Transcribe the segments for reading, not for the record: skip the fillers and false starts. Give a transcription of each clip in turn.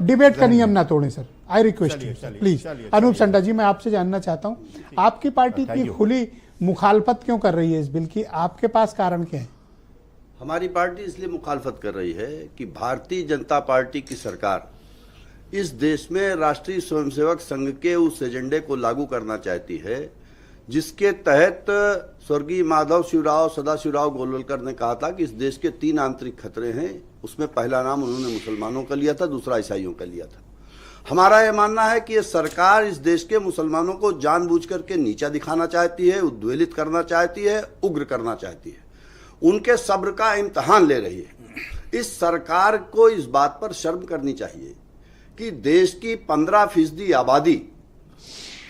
Debate का नियम ना तोड़ें sir, I request you please. Anoop Sanda ji, मैं आपसे जानना चाहता हूं, आपकी पार्टी इतनी खुली मुखालफत क्यों कर रही है इस बिल की? आपके पास कारण क्या है? हमारी पार्टी इसलिए मुखालफत कर रही है कि भारतीय जनता पार्टी की सरकार इस देश में राष्ट्रीय स्वयंसेवक संघ के उस एजेंडे को लागू करना चाहती है जिसके तहत स्वर्गीय माधव शिवराव सदाशिवराव गोलवलकर ने कहा था कि इस देश के 3 आंतरिक खतरे हैं। उसमें पहला नाम उन्होंने मुसलमानों का लिया था, दूसरा ईसाइयों का लिया था। हमारा यह मानना है कि ये सरकार इस देश के मुसलमानों को जानबूझ करके नीचा दिखाना चाहती है, उद्वेलित करना चाहती है, उग्र करना चाहती है, उनके सब्र का इम्तहान ले रही है। इस सरकार को इस बात पर शर्म करनी चाहिए कि देश की 15% आबादी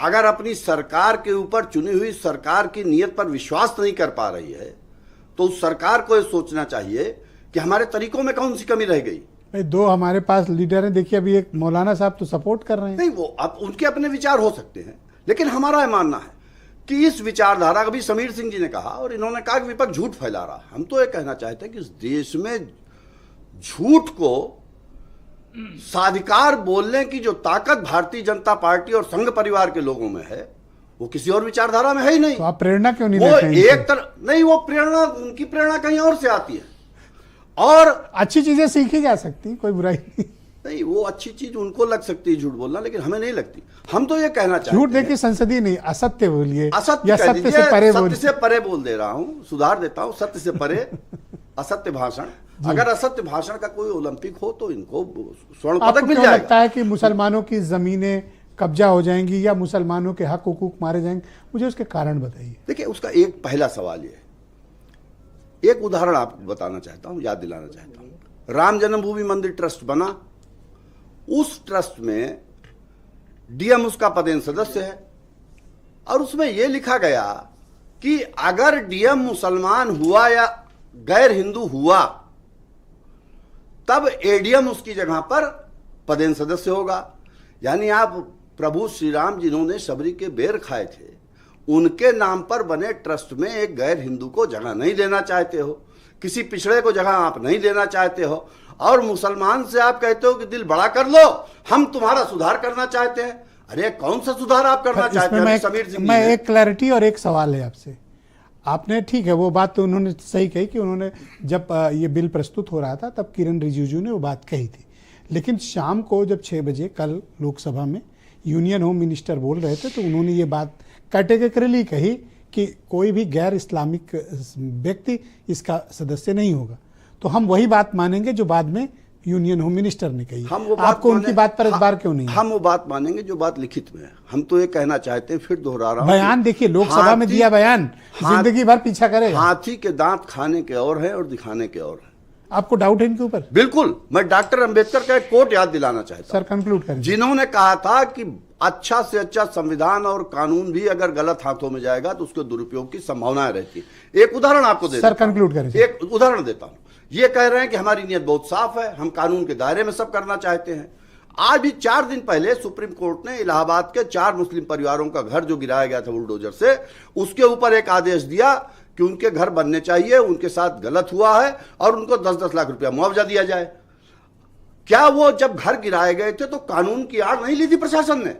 अगर अपनी सरकार के ऊपर चुनी हुई सरकार की नीयत पर विश्वास नहीं कर पा रही है तो उस सरकार को यह सोचना चाहिए कि हमारे तरीकों में कौन सी कमी रह गई। भाई, 2 हमारे पास लीडर हैं, देखिए अभी एक मौलाना साहब तो सपोर्ट कर रहे हैं। नहीं, वो अब उनके अपने विचार हो सकते हैं, लेकिन हमारा यह मानना है कि इस विचारधारा, कभी समीर सिंह जी ने कहा और इन्होंने कहा कि विपक्ष झूठ फैला रहा। हम तो ये कहना चाहते हैं कि इस देश में झूठ को साधिकार बोलने की जो ताकत भारतीय जनता पार्टी और संघ परिवार के लोगों में है वो किसी और विचारधारा में है ही नहीं। तो आप प्रेरणा क्यों नहीं वो लेते हैं? एक तरह नहीं, वो प्रेरणा, उनकी प्रेरणा कहीं और से आती है और अच्छी चीजें सीखी जा सकती, कोई बुराई नहीं। वो अच्छी चीज उनको लग सकती है झूठ बोलना, लेकिन हमें नहीं लगती। हम तो ये कहना चाहते हैं, झूठ देखिए संसदीय नहीं, असत्य बोलिए, असत्य सत्य से परे बोलिए। सत्य से परे बोल दे रहा हूं, सुधार देता हूं, सत्य से परे असत्य भाषण। अगर असत्य भाषण का कोई ओलंपिक हो तो इनको स्वर्ण पदक मिल जाएगा। लगता है कि मुसलमानों की जमीनें कब्जा हो जाएंगी या मुसलमानों के हक हुकूक मारे जाएंगे? मुझे उसके कारण बताइए। देखिए, उसका एक पहला सवाल ये है, एक उदाहरण आपको बताना चाहता हूं, याद दिलाना चाहता हूं। राम जन्मभूमि मंदिर ट्रस्ट बना, उस ट्रस्ट में डीएम उसका पदेन सदस्य है और उसमें यह लिखा गया कि अगर डीएम मुसलमान हुआ या गैर हिंदू हुआ तब एडीएम उसकी जगह पर पदेन सदस्य होगा। यानी आप प्रभु श्री राम जिन्होंने शबरी के बेर खाए थे उनके नाम पर बने ट्रस्ट में एक गैर हिंदू को जगह नहीं देना चाहते हो, किसी पिछड़े को जगह आप नहीं देना चाहते हो और मुसलमान से आप कहते हो कि दिल बड़ा कर लो, हम तुम्हारा सुधार करना चाहते हैं। अरे कौन सा सुधार आप करना चाहते हैं? समीर सिंह, मैं एक क्लैरिटी और एक सवाल है आपसे। आपने, ठीक है, वो बात तो उन्होंने सही कही कि उन्होंने जब ये बिल प्रस्तुत हो रहा था तब किरण रिजिजू ने वो बात कही थी, लेकिन शाम को जब 6 बजे कल लोकसभा में यूनियन होम मिनिस्टर बोल रहे थे तो उन्होंने ये बात कैटेगरिकली कही कि कोई भी गैर इस्लामिक व्यक्ति इसका सदस्य नहीं होगा। तो हम वही बात मानेंगे जो बाद में यूनियन होम मिनिस्टर ने कही। आपको उनकी बात पर इतबार क्यों नहीं? हम वो बात मानेंगे जो बात लिखित में है। हम तो ये कहना चाहते हैं, फिर दोहरा रहा हूं, बयान देखिए, लोकसभा में दिया बयान जिंदगी भर पीछा करेगा। हाथी के दांत खाने के और है और दिखाने के और है। आपको डाउट है इनके ऊपर? बिल्कुल। मैं डॉक्टर अंबेडकर का एक कोट याद दिलाना चाहता हूं। सर कंक्लूड करें। जिन्होंने कहा था कि अच्छा से अच्छा संविधान और कानून भी अगर गलत हाथों में जाएगा तो उसके दुरुपयोग की संभावनाएं रहती है। एक उदाहरण आपको देता हूं। सर कंक्लूड करें। एक उदाहरण देता हूं। ये कह रहे हैं कि हमारी नीयत बहुत साफ है, हम कानून के दायरे में सब करना चाहते हैं। आज भी 4 दिन पहले सुप्रीम कोर्ट ने इलाहाबाद के 4 मुस्लिम परिवारों का घर जो गिराया गया था बुलडोजर से, उसके ऊपर एक आदेश दिया कि उनके घर बनने चाहिए, उनके साथ गलत हुआ है और उनको 10-10 लाख रुपया मुआवजा दिया जाए। क्या वो जब घर गिराए गए थे तो कानून की आड़ नहीं ली थी प्रशासन ने?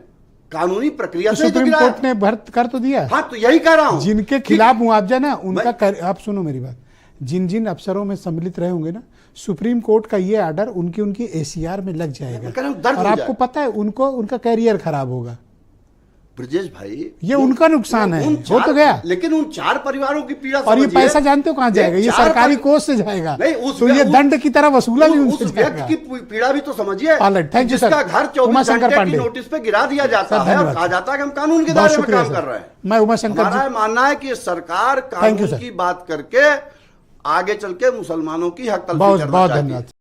कानूनी प्रक्रिया से सुप्रीम कोर्ट ने भर्त कर तो दिया। हाँ, तो यही कह रहा हूं, जिनके खिलाफ मुआवजा ना उनका आप सुनो मेरी बात, जिन जिन अफसरों में सम्मिलित रहे होंगे ना, सुप्रीम कोर्ट का ये ऑर्डर उनकी एसीआर में लग जाएगा और आपको पता है उनका कैरियर खराब होगा। ब्रजेश भाई, ये उनका नुकसान है, हो तो गया। लेकिन उन 4 परिवारों की पीड़ा और ये पैसा जानते हो कहां जाएगा? ये सरकारी कोष से जाएगा। तो ये दंड की तरह वसूला भी उनसे जाएगा। व्यक्ति की पीड़ा भी तो समझिए, जिसका घर 24 घंटे की नोटिस पे गिरा दिया जाता है और कहा जाता है कि हम कानून के दायरे में काम कर रहे हैं। मैं उमाशंकर, हमारा मानना है कि सरकार कानून की बात करके आगे चल के मुसलमानों की हक तलफी करना चाहती है।